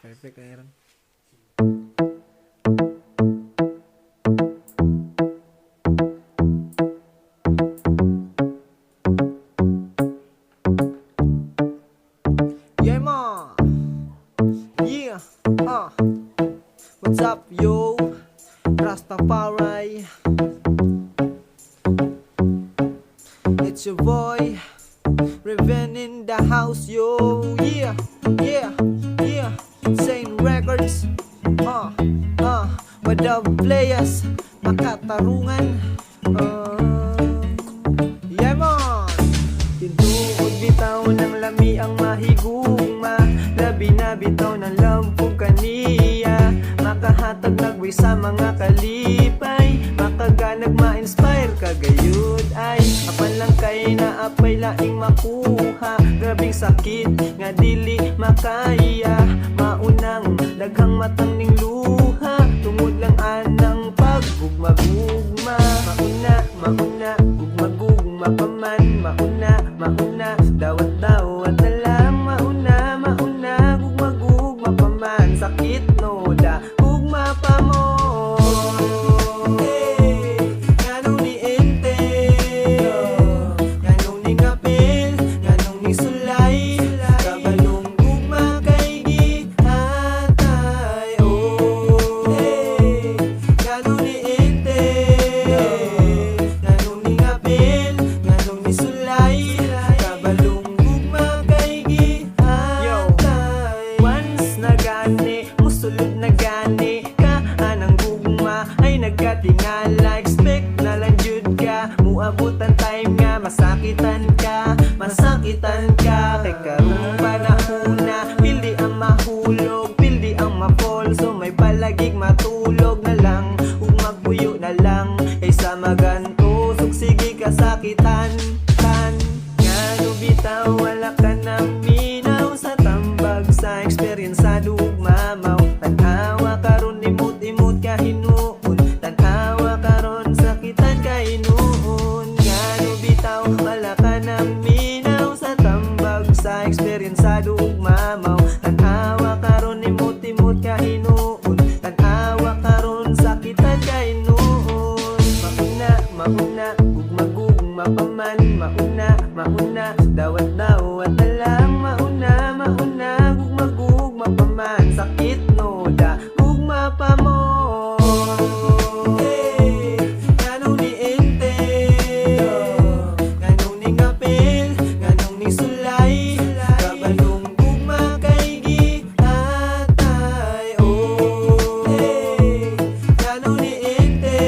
Perfect Aaron. Yeah, ma. Yeah. What's up, yo? Rastafari. It's your boy Raven in the house, yo. Yeah, yeah, yeah. Saint Records. What up, players? Makatarungan. Yeah, man. Tinuod bitaw ng lami ang mahigugma. Labi na bitaw ng lampog kaniya. Makahatag nagway sa mga kalipay. Makaganag ma-inspire kagayud ay apan lang kay na apay laing makuha. Grabing sakit nga dili makaya. Maunang daghang matang ning luha. Tungod lang anang paggugma-gugma. Mauna, gugma-gugma paman. Mauna, dawat-dawat na lang. Mauna, gugma-gugma paman. Sakit no da, gugma pa mo. Musulod na gani ka anang gugma ay nagkatingala. Expect na lang jud ka muabutan time nga masakitan ka kay karong panahona. Pildi ang mahulog, pildi ang mapol. So may palagig matulog na lang ug magbuyo na lang kaysa maganto. Sugsige kasakitan ngano bitaw wala ka na minaw sa tambag sa experience sa dugmamaw. Tanawa karon imut-imut ka hinuon, tanawa karon sakitan ka hinuon. Ngano bitaw wala ka na minaw sa tambag sa experience sa dugmamaw. Tanawa karon imut-imut ka hinuon, tanawa karon sakitan ka hinuon. Mauna, gugma-gugma paman. Mauna, dawat-dawat na lang. Mauna, gugma-gugma paman. Sakit no da, gugma pa mo. Ganong ni ente, ganong ni ngapil, ganong ni sulay. Kabalong gugma kay gihatay. Ganong ni ente,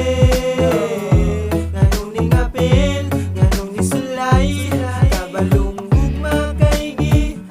ganong ni ngapil, ganong ni sulay. Kabalong gugma kay gihatay.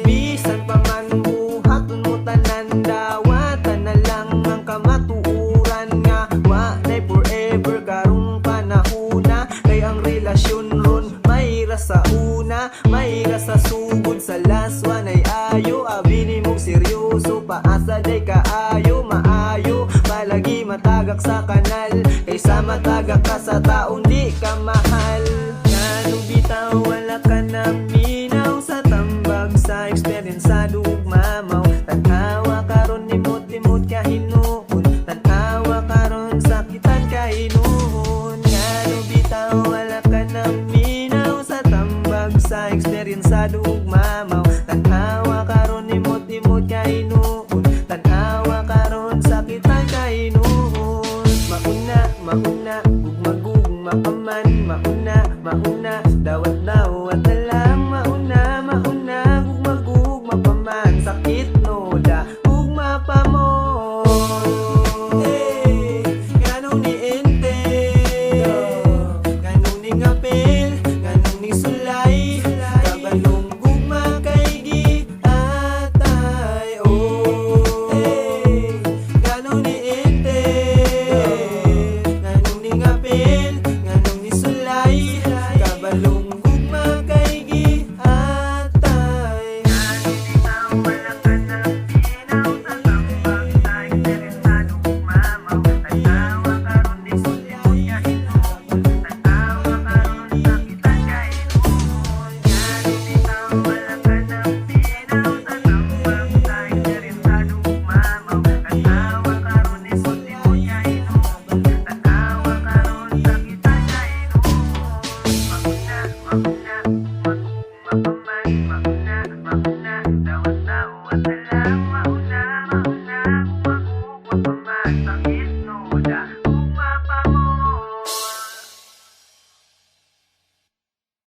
Bisan pa man buhaton mo tanan, dawatan na lang ang kamatuuran nga wa nay forever karong panahona. Kay ang relasyon ron may rasa una, may rasa sugod sa last one ay ayo. Abi ni mong seryoso paasa day kaayo maayo. Palagi matagak sa kanal kaysa matagak ka sa taong di ka mahal. Ngano bitaw wala ka na minaw sa tambag sa experience sa dugmamaw. Tanawa karon imut-imut ka hinuon, tanawa karon sakitan ka hinuon. Ngano bitaw wala ka na minaw sa tambag sa experience sa dugmamaw. Tanawa karon imut-imut ka hinuon, tanawa karon sakitan ka hinuon. Mauna, gugma-gugma paman. Mauna, dawat-dawat na lang. Mauna, gugma-gugma paman. Sakit no da, gugma pa mo. Ganong ni ente, ganong ni ngapil, ganong ni sulay. Kabalong gugma kay gihatay. Ganong ni ente, ganong ni ngapil, ganong ni sulay. Kabalong gugma Ako na